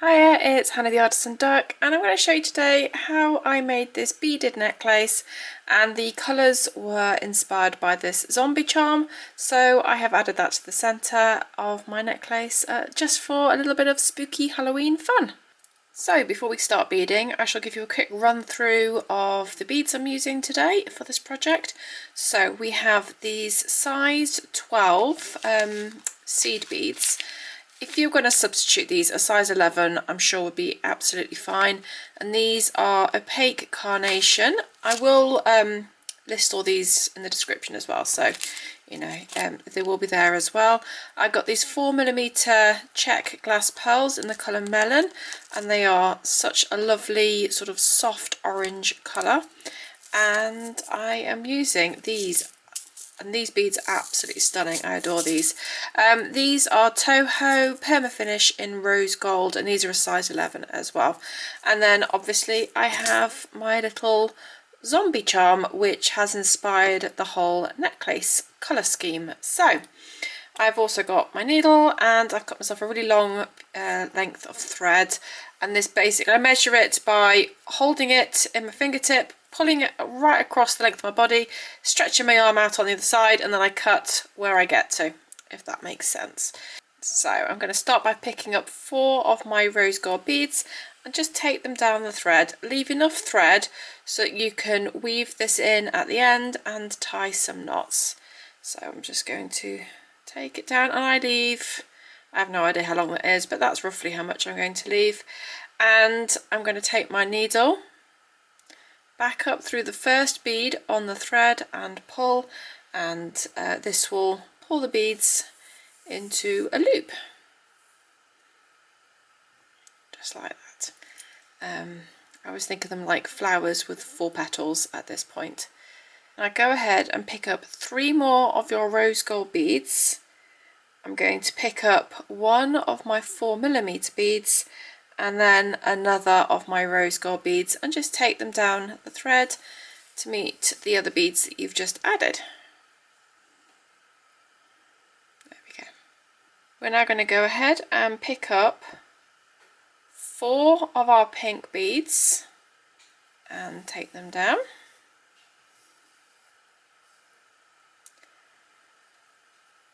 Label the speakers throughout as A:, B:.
A: Hiya, it's Hannah the Artisan Duck, and I'm going to show you today how I made this beaded necklace, and the colours were inspired by this zombie charm, so I have added that to the centre of my necklace just for a little bit of spooky Halloween fun. So before we start beading, I shall give you a quick run through of the beads I'm using today for this project. So we have these size 12 seed beads. If you're going to substitute these, a size 11 I'm sure would be absolutely fine. And these are opaque carnation. I will list all these in the description as well, so you know they will be there as well. I got these 4mm check glass pearls in the colour melon, and they are such a lovely sort of soft orange colour. And I am using these, and these beads are absolutely stunning. I adore these. These are Toho Permafinish in rose gold, and these are a size 11 as well. And then obviously I have my little zombie charm, which has inspired the whole necklace colour scheme. So I've also got my needle, and I've cut myself a really long length of thread, and this basically, I measure it by holding it in my fingertip, pulling it right across the length of my body, stretching my arm out on the other side, and then I cut where I get to, if that makes sense. So I'm going to start by picking up 4 of my rose gold beads and just take them down the thread. Leave enough thread so that you can weave this in at the end and tie some knots. So I'm just going to take it down, and I have no idea how long that is, but that's roughly how much I'm going to leave. And I'm going to take my needle back up through the first bead on the thread and pull, and this will pull the beads into a loop, just like that. I always think of them like flowers with 4 petals at this point. Now go ahead and pick up 3 more of your rose gold beads. I'm going to pick up 1 of my 4mm beads, and then another of my rose gold beads, and just take them down the thread to meet the other beads that you've just added. There we go. We're now going to go ahead and pick up 4 of our pink beads and take them down.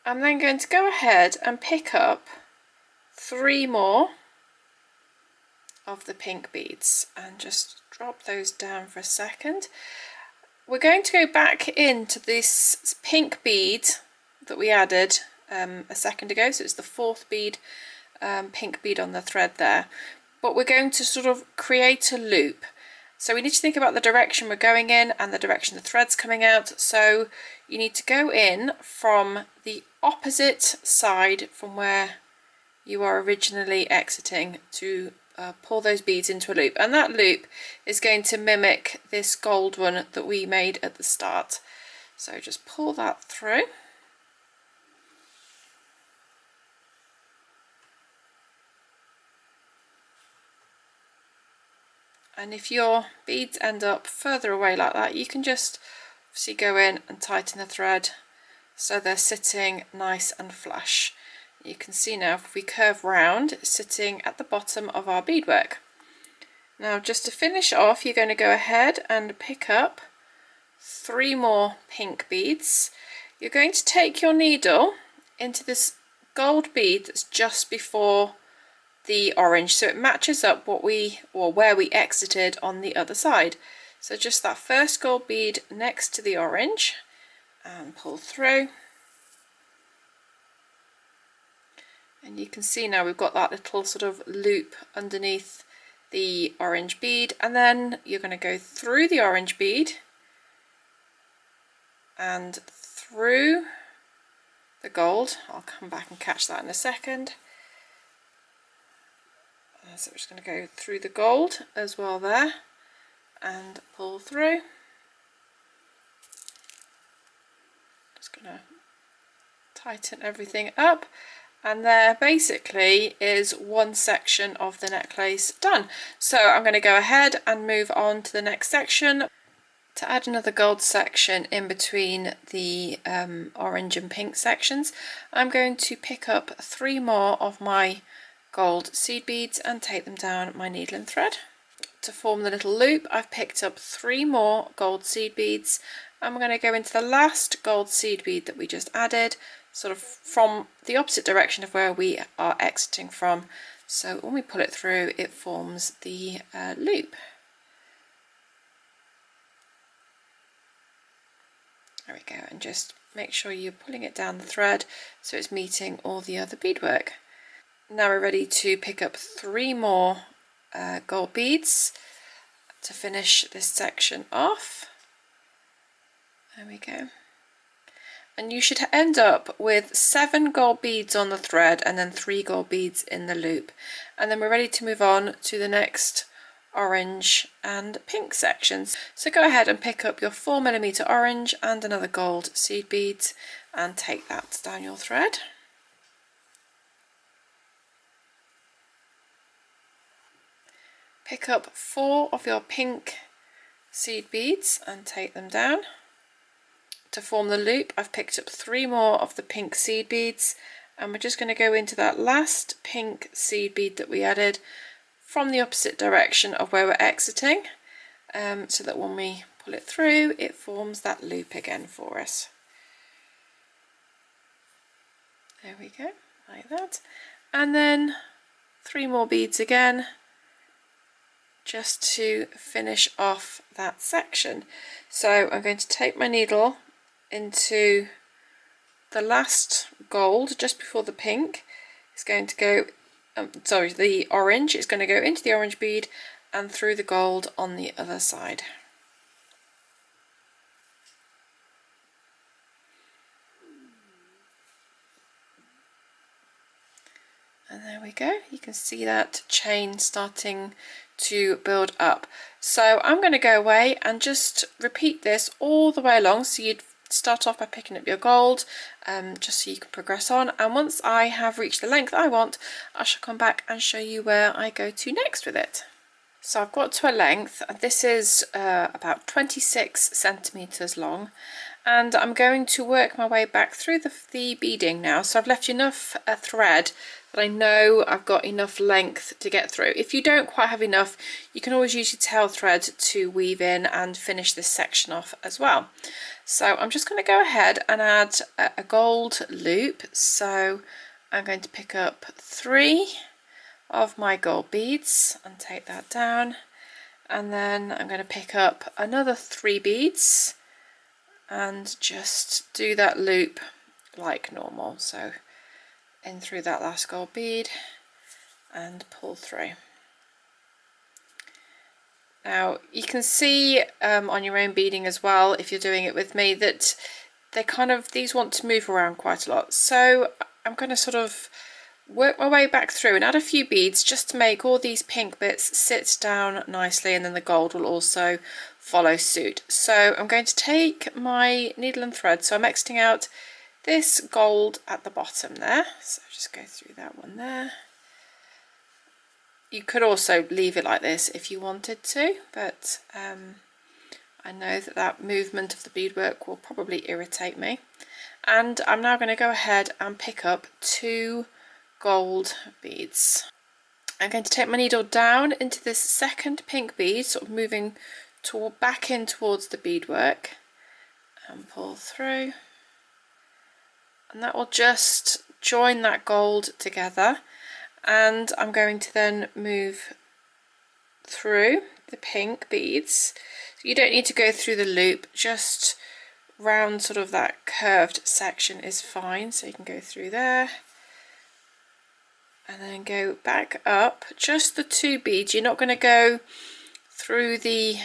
A: I'm then going to go ahead and pick up 3 more of the pink beads and just drop those down for a second. We're going to go back into this pink bead that we added a second ago, so it's the 4th bead, pink bead on the thread there, but we're going to sort of create a loop. So we need to think about the direction we're going in and the direction the thread's coming out. So you need to go in from the opposite side from where you are originally exiting to pull those beads into a loop, and that loop is going to mimic this gold one that we made at the start. So just pull that through. And if your beads end up further away like that, you can just obviously go in and tighten the thread so they're sitting nice and flush. You can see now if we curve round, it's sitting at the bottom of our beadwork. Now just to finish off, you're going to go ahead and pick up 3 more pink beads. You're going to take your needle into this gold bead that's just before the orange, so it matches up where we exited on the other side. So just that first gold bead next to the orange, and pull through. And you can see now we've got that little sort of loop underneath the orange bead, and then you're going to go through the orange bead and through the gold. I'll come back and catch that in a second. So we're just going to go through the gold as well there and pull through. Just going to tighten everything up. And there basically is one section of the necklace done. So I'm going to go ahead and move on to the next section. To add another gold section in between the orange and pink sections, I'm going to pick up 3 more of my gold seed beads and take them down my needle and thread. To form the little loop, I've picked up 3 more gold seed beads, and we're going to go into the last gold seed bead that we just added, sort of from the opposite direction of where we are exiting from. So when we pull it through, it forms the loop. There we go, and just make sure you're pulling it down the thread so it's meeting all the other beadwork. Now we're ready to pick up 3 more gold beads to finish this section off. There we go. And you should end up with 7 gold beads on the thread and then 3 gold beads in the loop. And then we're ready to move on to the next orange and pink sections. So go ahead and pick up your 4mm orange and another gold seed beads and take that down your thread. Pick up 4 of your pink seed beads and take them down. To form the loop, I've picked up 3 more of the pink seed beads, and we're just going to go into that last pink seed bead that we added from the opposite direction of where we're exiting, so that when we pull it through, it forms that loop again for us. There we go, like that. And then 3 more beads again, just to finish off that section. So I'm going to take my needle into the last gold just before the pink. It's going to go, the orange is going to go into the orange bead and through the gold on the other side. And there we go, you can see that chain starting to build up. So I'm going to go away and just repeat this all the way along. So you'd start off by picking up your gold, just so you can progress on, and once I have reached the length I want, I shall come back and show you where I go to next with it. So I've got to a length, this is about 26 centimeters long, and I'm going to work my way back through the beading now. So I've left enough thread that I know I've got enough length to get through. If you don't quite have enough, you can always use your tail thread to weave in and finish this section off as well. So I'm just going to go ahead and add a gold loop. So I'm going to pick up 3 of my gold beads and take that down, and then I'm going to pick up another 3 beads and just do that loop like normal. So in through that last gold bead and pull through. Now you can see on your own beading as well, if you're doing it with me, that these want to move around quite a lot. So I'm going to sort of work my way back through and add a few beads just to make all these pink bits sit down nicely, and then the gold will also follow suit. So I'm going to take my needle and thread, so I'm exiting out this gold at the bottom there, so just go through that one there. You could also leave it like this if you wanted to, but I know that movement of the beadwork will probably irritate me. And I'm now going to go ahead and pick up 2 gold beads. I'm going to take my needle down into this second pink bead, sort of moving back in towards the beadwork, and pull through, and that will just join that gold together. And I'm going to then move through the pink beads. You don't need to go through the loop, just round sort of that curved section is fine. So you can go through there and then go back up just the 2 beads. You're not going to go through the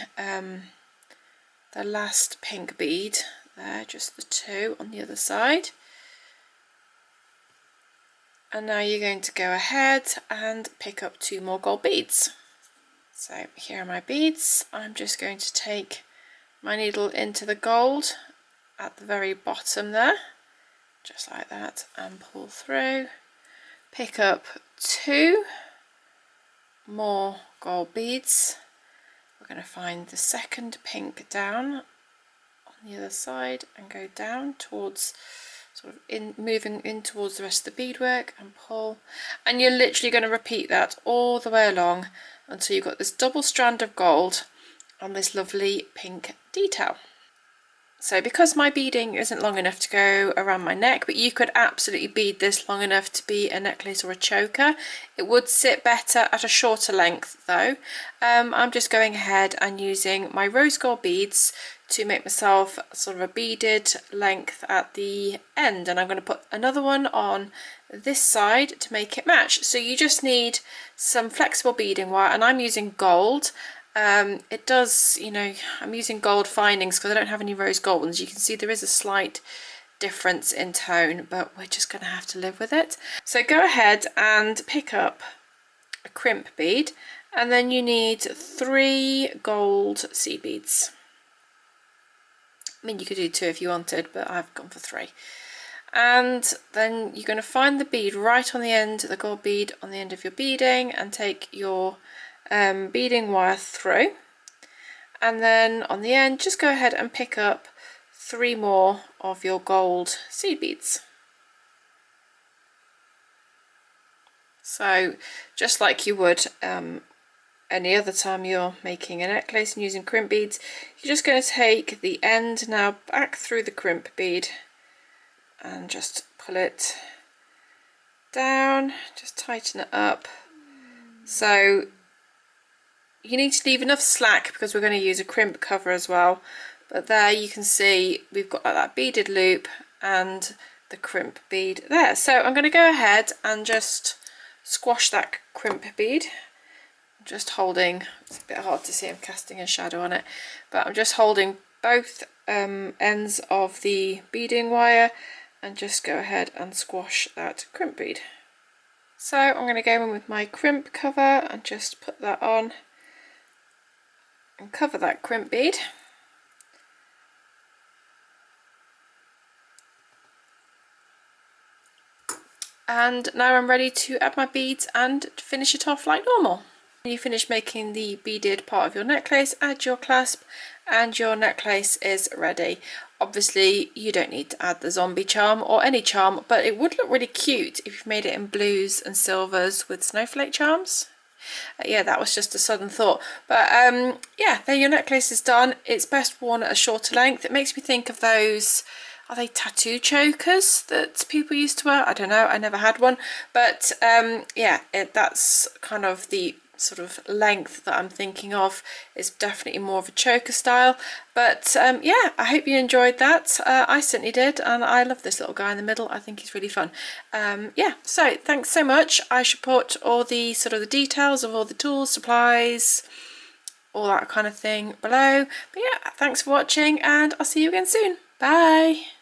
A: last pink bead there, just the 2 on the other side. And now you're going to go ahead and pick up 2 more gold beads. So here are my beads. I'm just going to take my needle into the gold at the very bottom there, just like that, and pull through. Pick up 2 more gold beads. We're going to find the second pink down on the other side and go down towards sort of moving in towards the rest of the beadwork, and pull, and you're literally going to repeat that all the way along until you've got this double strand of gold on this lovely pink detail. So because my beading isn't long enough to go around my neck, but you could absolutely bead this long enough to be a necklace or a choker. It would sit better at a shorter length though. I'm just going ahead and using my rose gold beads to make myself sort of a beaded length at the end, and I'm going to put another one on this side to make it match. So you just need some flexible beading wire, and I'm using gold. It does, you know, I'm using gold findings because I don't have any rose gold ones. You can see there is a slight difference in tone, but we're just going to have to live with it. So go ahead and pick up a crimp bead, and then you need 3 gold seed beads. I mean, you could do 2 if you wanted, but I've gone for 3. And then you're going to find the bead right on the end, the gold bead on the end of your beading, and take your beading wire through, and then on the end just go ahead and pick up 3 more of your gold seed beads. So just like you would any other time you're making a necklace and using crimp beads, you're just going to take the end now back through the crimp bead and just pull it down, just tighten it up. So you need to leave enough slack because we're going to use a crimp cover as well, but there you can see we've got like that beaded loop and the crimp bead there. So I'm going to go ahead and just squash that crimp bead. I'm just holding, it's a bit hard to see, I'm casting a shadow on it, but I'm just holding both ends of the beading wire and just go ahead and squash that crimp bead. So I'm going to go in with my crimp cover and just put that on and cover that crimp bead. And now I'm ready to add my beads and finish it off like normal. When you finish making the beaded part of your necklace, add your clasp and your necklace is ready. Obviously you don't need to add the zombie charm or any charm, but it would look really cute if you've made it in blues and silvers with snowflake charms. Yeah, that was just a sudden thought, but yeah, there your necklace is done. It's best worn at a shorter length. It makes me think of those, are they tattoo chokers that people used to wear? I don't know, I never had one, but yeah, that's kind of the sort of length that I'm thinking of. Is definitely more of a choker style, but yeah, I hope you enjoyed that. I certainly did, and I love this little guy in the middle. I think he's really fun. Yeah, so thanks so much. I should put all the sort of the details of all the tools, supplies, all that kind of thing below. But yeah, thanks for watching, and I'll see you again soon. Bye.